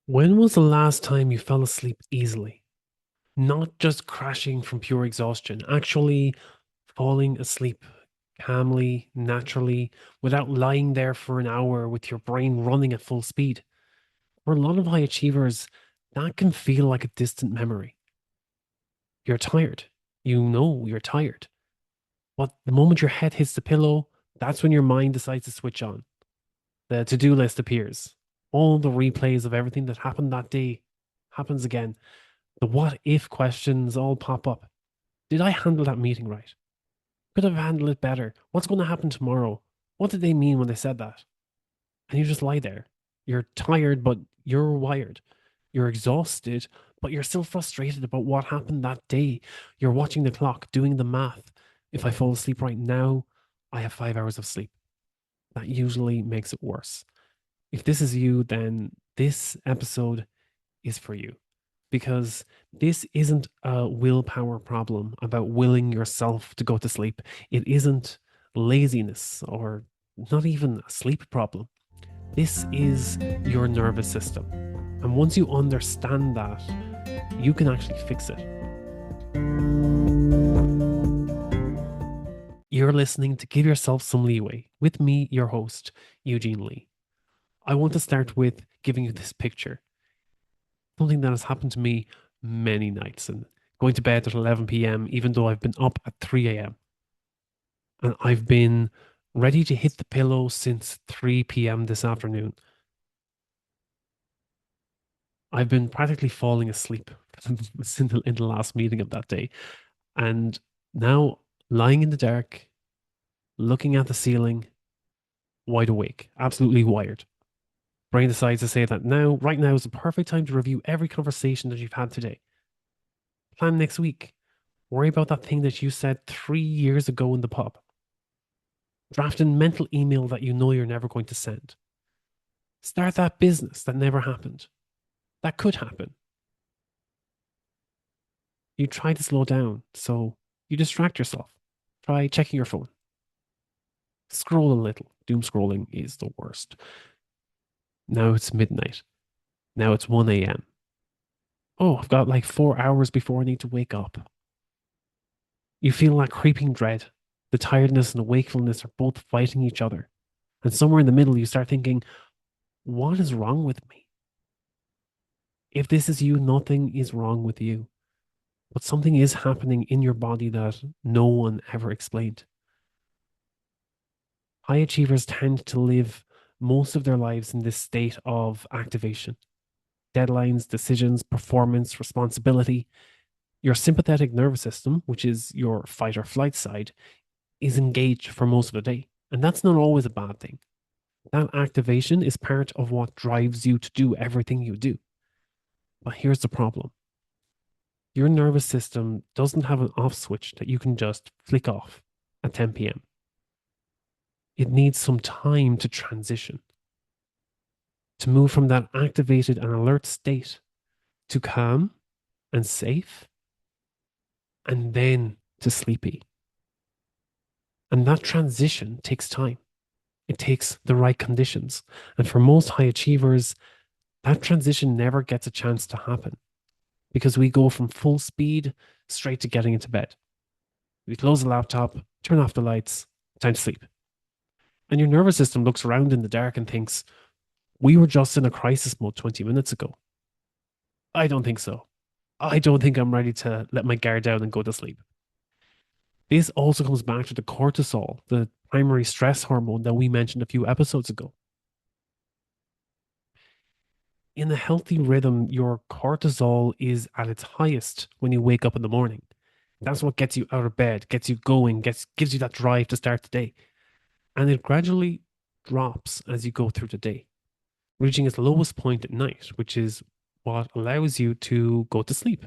When was the last time you fell asleep easily? Not just crashing from pure exhaustion, actually falling asleep calmly, naturally, without lying there for an hour with your brain running at full speed. For a lot of high achievers, that can feel like a distant memory. You're tired. You know you're tired. But the moment your head hits the pillow, that's when your mind decides to switch on. The to-do list appears. All the replays of everything that happened that day happens again. The what if questions all pop up. Did I handle that meeting right? Could have handled it better. What's going to happen tomorrow? What did they mean when they said that? And you just lie there. You're tired, but you're wired. You're exhausted, but you're still frustrated about what happened that day. You're watching the clock, doing the math. If I fall asleep right now, I have 5 hours of sleep. That usually makes it worse. If this is you, then this episode is for you because this isn't a willpower problem about willing yourself to go to sleep. It isn't laziness or not even a sleep problem. This is your nervous system. And once you understand that, you can actually fix it. You're listening to Give Yourself Some Leeway with me, your host, Eugene Lee. I want to start with giving you this picture, something that has happened to me many nights, and going to bed at 11 p.m., even though I've been up at 3 a.m. And I've been ready to hit the pillow since 3 p.m. this afternoon. I've been practically falling asleep in the last meeting of that day. And now lying in the dark, looking at the ceiling, wide awake, absolutely wired. Brain decides to say that right now is the perfect time to review every conversation that you've had today. Plan next week. Worry about that thing that you said 3 years ago in the pub. Draft a mental email that you know you're never going to send. Start that business that never happened. That could happen. You try to slow down, so you distract yourself. Try checking your phone. Scroll a little. Doom scrolling is the worst. Now it's midnight. Now it's 1 a.m. Oh, I've got like 4 hours before I need to wake up. You feel that creeping dread. The tiredness and the wakefulness are both fighting each other. And somewhere in the middle, you start thinking, what is wrong with me? If this is you, nothing is wrong with you. But something is happening in your body that no one ever explained. High achievers tend to live most of their lives in this state of activation. Deadlines, decisions, performance, responsibility. Your sympathetic nervous system, which is your fight or flight side, is engaged for most of the day. And that's not always a bad thing. That activation is part of what drives you to do everything you do. But here's the problem: your nervous system doesn't have an off switch that you can just flick off at 10 p.m. It needs some time to transition, to move from that activated and alert state to calm and safe, and then to sleepy. And that transition takes time. It takes the right conditions. And for most high achievers, that transition never gets a chance to happen because we go from full speed straight to getting into bed. We close the laptop, turn off the lights, time to sleep. And your nervous system looks around in the dark and thinks, we were just in a crisis mode 20 minutes ago. I don't think so. I don't think I'm ready to let my guard down and go to sleep. This also comes back to the cortisol, the primary stress hormone that we mentioned a few episodes ago. In a healthy rhythm, your cortisol is at its highest when you wake up in the morning. That's what gets you out of bed, gets you going, gives you that drive to start the day. And it gradually drops as you go through the day, reaching its lowest point at night, which is what allows you to go to sleep.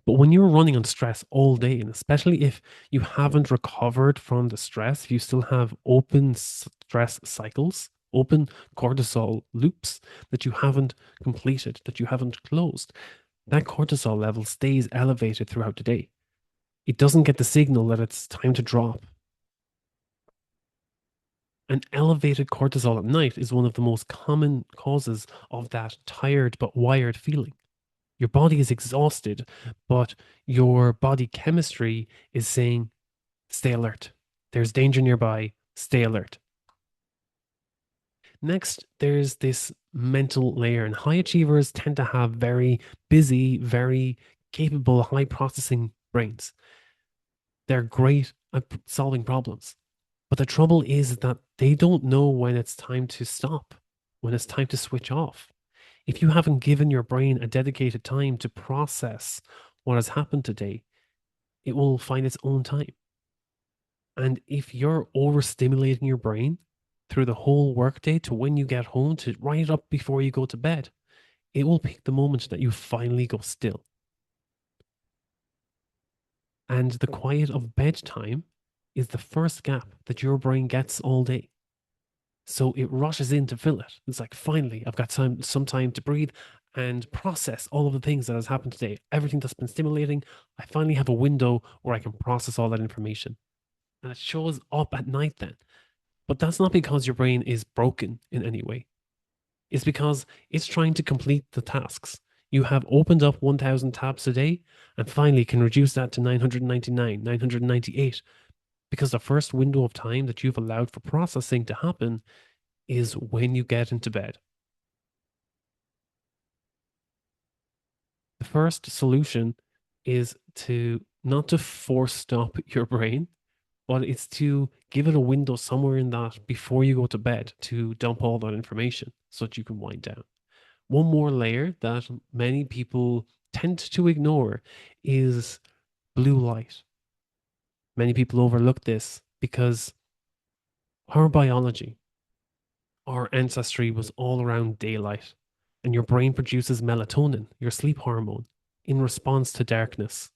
But when you're running on stress all day, and especially if you haven't recovered from the stress, if you still have open stress cycles, open cortisol loops that you haven't completed, that you haven't closed, that cortisol level stays elevated throughout the day. It doesn't get the signal that it's time to drop. And elevated cortisol at night is one of the most common causes of that tired but wired feeling. Your body is exhausted, but your body chemistry is saying, stay alert. There's danger nearby. Stay alert. Next, there's this mental layer, and high achievers tend to have very busy, very capable, high processing brains. They're great at solving problems. But the trouble is that they don't know when it's time to stop, when it's time to switch off. If you haven't given your brain a dedicated time to process what has happened today, it will find its own time. And if you're overstimulating your brain through the whole workday to when you get home to right up before you go to bed, it will pick the moment that you finally go still. And the quiet of bedtime is the first gap that your brain gets all day. So it rushes in to fill it. It's like, finally, I've got some time to breathe and process all of the things that has happened today. Everything that's been stimulating, I finally have a window where I can process all that information. And it shows up at night then. But that's not because your brain is broken in any way. It's because it's trying to complete the tasks. You have opened up 1,000 tabs a day and finally can reduce that to 999, 998, because the first window of time that you've allowed for processing to happen is when you get into bed. The first solution is to not to force stop your brain, but it's to give it a window somewhere in that before you go to bed to dump all that information so that you can wind down. One more layer that many people tend to ignore is blue light. Many people overlook this because our biology, our ancestry was all around daylight, and your brain produces melatonin, your sleep hormone, in response to darkness.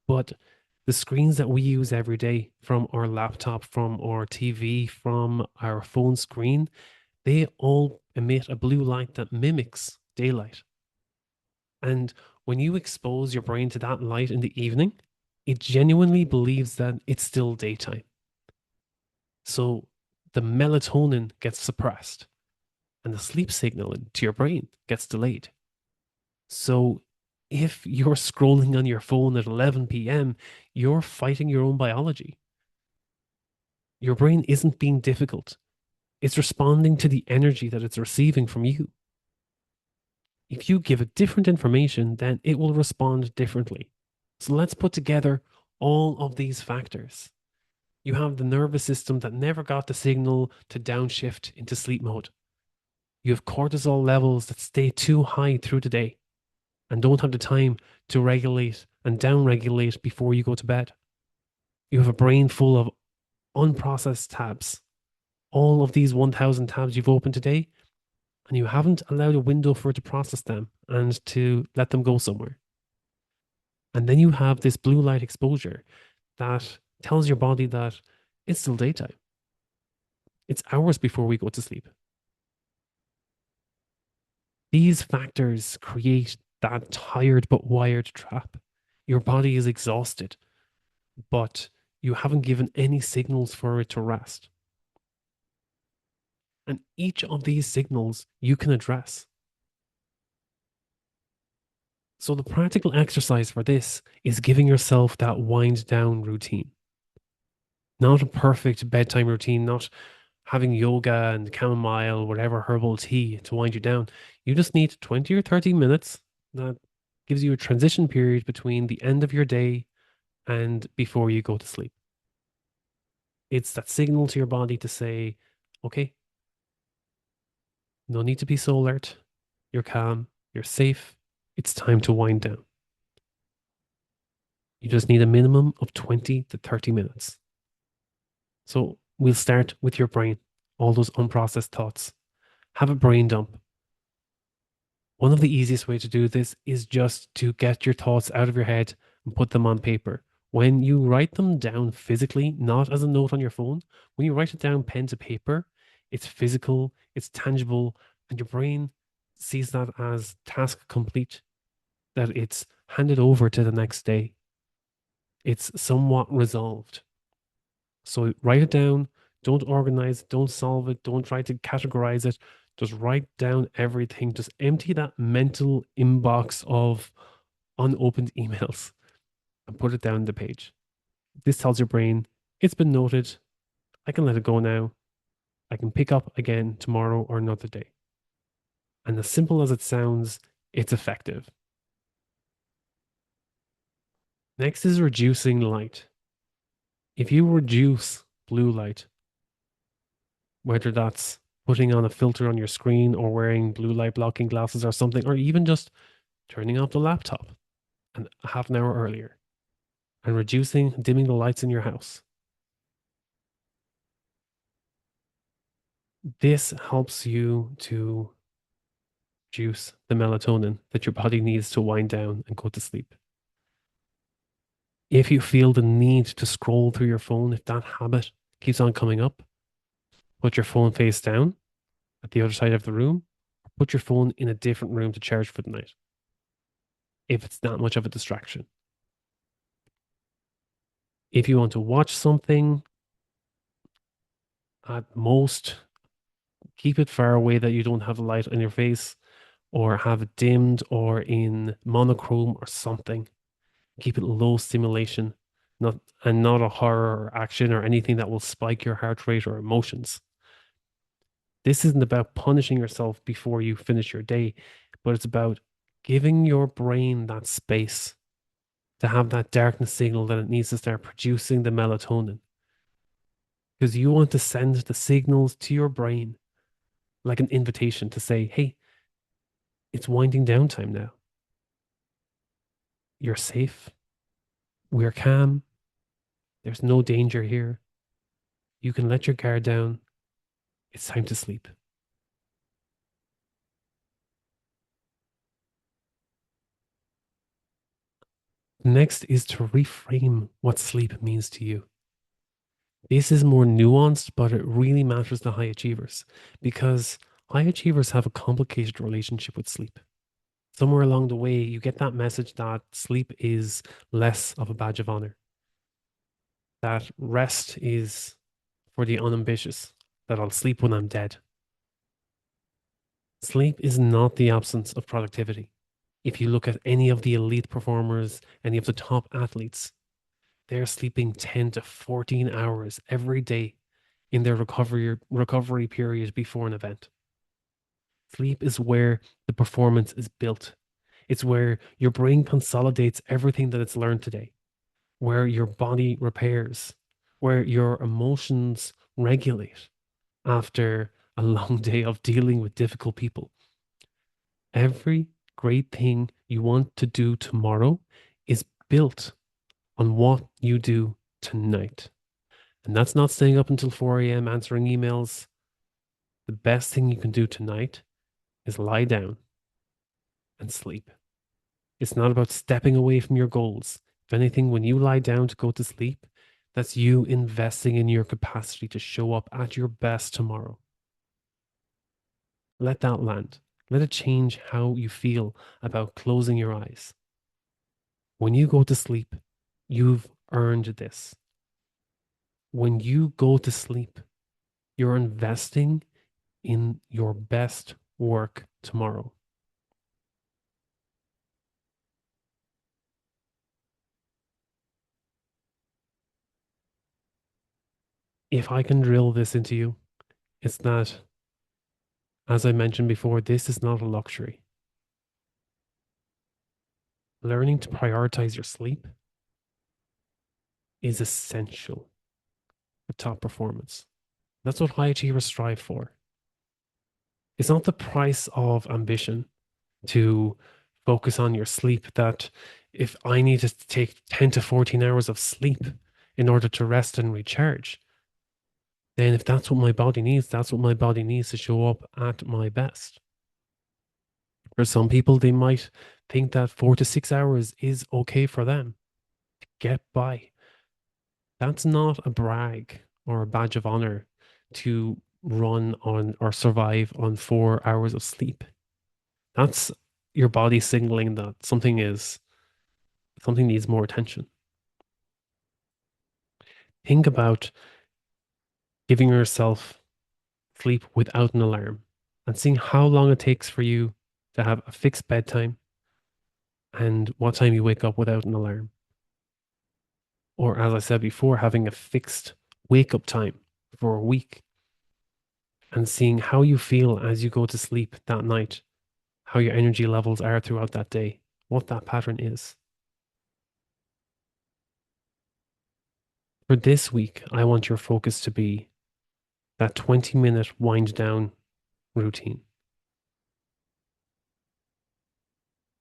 But the screens that we use every day, from our laptop, from our TV, from our phone screen, they all emit a blue light that mimics daylight. And when you expose your brain to that light in the evening, it genuinely believes that it's still daytime. So the melatonin gets suppressed and the sleep signal to your brain gets delayed. So if you're scrolling on your phone at 11 p.m., you're fighting your own biology. Your brain isn't being difficult. It's responding to the energy that it's receiving from you. If you give it different information, then it will respond differently. So let's put together all of these factors. You have the nervous system that never got the signal to downshift into sleep mode. You have cortisol levels that stay too high through the day and don't have the time to regulate and downregulate before you go to bed. You have a brain full of unprocessed tabs. All of these 1,000 tabs you've opened today, and you haven't allowed a window for it to process them and to let them go somewhere. And then you have this blue light exposure that tells your body that it's still daytime. It's hours before we go to sleep. These factors create that tired but wired trap. Your body is exhausted, but you haven't given any signals for it to rest. And each of these signals you can address. So the practical exercise for this is giving yourself that wind down routine. Not a perfect bedtime routine, not having yoga and chamomile, whatever herbal tea to wind you down. You just need 20 or 30 minutes that gives you a transition period between the end of your day and before you go to sleep. It's that signal to your body to say, okay, no need to be so alert. You're calm, you're safe. It's time to wind down. You just need a minimum of 20 to 30 minutes. So we'll start with your brain, all those unprocessed thoughts. Have a brain dump. One of the easiest way to do this is just to get your thoughts out of your head and put them on paper. When you write them down physically, not as a note on your phone, when you write it down pen to paper, it's physical, it's tangible, and your brain sees that as task complete, that it's handed over to the next day. It's somewhat resolved. So write it down. Don't organize it, don't solve it, don't try to categorize it. Just write down everything. Just empty that mental inbox of unopened emails and put it down the page. This tells your brain it's been noted. I can let it go now. I can pick up again tomorrow or another day. And as simple as it sounds, it's effective. Next is reducing light. If you reduce blue light, whether that's putting on a filter on your screen or wearing blue light blocking glasses or something, or even just turning off the laptop and half an hour earlier and reducing, dimming the lights in your house. This helps you to produce the melatonin that your body needs to wind down and go to sleep. If you feel the need to scroll through your phone, if that habit keeps on coming up, put your phone face down at the other side of the room, or put your phone in a different room to charge for the night if it's that much of a distraction. If you want to watch something, at most, keep it far away that you don't have a light in your face or have it dimmed or in monochrome or something. Keep it low stimulation, not a horror or action or anything that will spike your heart rate or emotions. This isn't about punishing yourself before you finish your day, but it's about giving your brain that space to have that darkness signal that it needs to start producing the melatonin. Because you want to send the signals to your brain like an invitation to say, hey, it's winding down time now. You're safe. We're calm. There's no danger here. You can let your guard down. It's time to sleep. Next is to reframe what sleep means to you. This is more nuanced, but it really matters to high achievers because high achievers have a complicated relationship with sleep. Somewhere along the way, you get that message that sleep is less of a badge of honor, that rest is for the unambitious, that I'll sleep when I'm dead. Sleep is not the absence of productivity. If you look at any of the elite performers, any of the top athletes, they're sleeping 10 to 14 hours every day in their recovery period before an event. Sleep is where the performance is built. It's where your brain consolidates everything that it's learned today, where your body repairs, where your emotions regulate after a long day of dealing with difficult people. Every great thing you want to do tomorrow is built on what you do tonight. And that's not staying up until 4 a.m. answering emails. The best thing you can do tonight is lie down and sleep. It's not about stepping away from your goals. If anything, when you lie down to go to sleep, that's you investing in your capacity to show up at your best tomorrow. Let that land. Let it change how you feel about closing your eyes. When you go to sleep, you've earned this. When you go to sleep, you're investing in your best work tomorrow. If I can drill this into you, it's that, as I mentioned before, this is not a luxury. Learning to prioritize your sleep is essential for top performance. That's what high achievers strive for. It's not the price of ambition to focus on your sleep that if I need to take 10 to 14 hours of sleep in order to rest and recharge, then if that's what my body needs, that's what my body needs to show up at my best. For some people, they might think that 4 to 6 hours is okay for them to get by. That's not a brag or a badge of honor to run on or survive on 4 hours of sleep. That's your body signaling that something needs more attention. Think about giving yourself sleep without an alarm and seeing how long it takes for you to have a fixed bedtime and what time you wake up without an alarm. Or, as I said before, having a fixed wake up time for a week and seeing how you feel as you go to sleep that night, how your energy levels are throughout that day, what that pattern is. For this week, I want your focus to be that 20-minute wind down routine.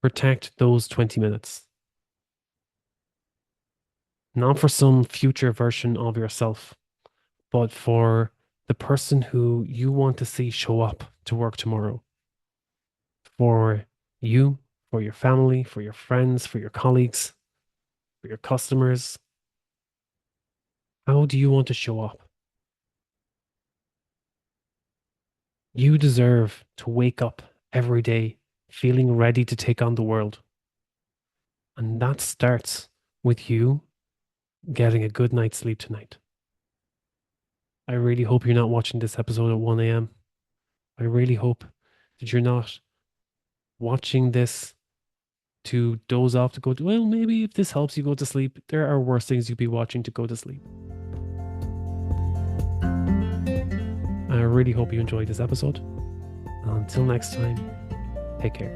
Protect those 20 minutes, not for some future version of yourself, but for the person who you want to see show up to work tomorrow. For you, for your family, for your friends, for your colleagues, for your customers. How do you want to show up? You deserve to wake up every day feeling ready to take on the world. And that starts with you getting a good night's sleep tonight. I really hope you're not watching this episode at 1 a.m. I really hope that you're not watching this to doze off to go to, well, maybe if this helps you go to sleep, there are worse things you'd be watching to go to sleep. I really hope you enjoyed this episode. Until next time, take care.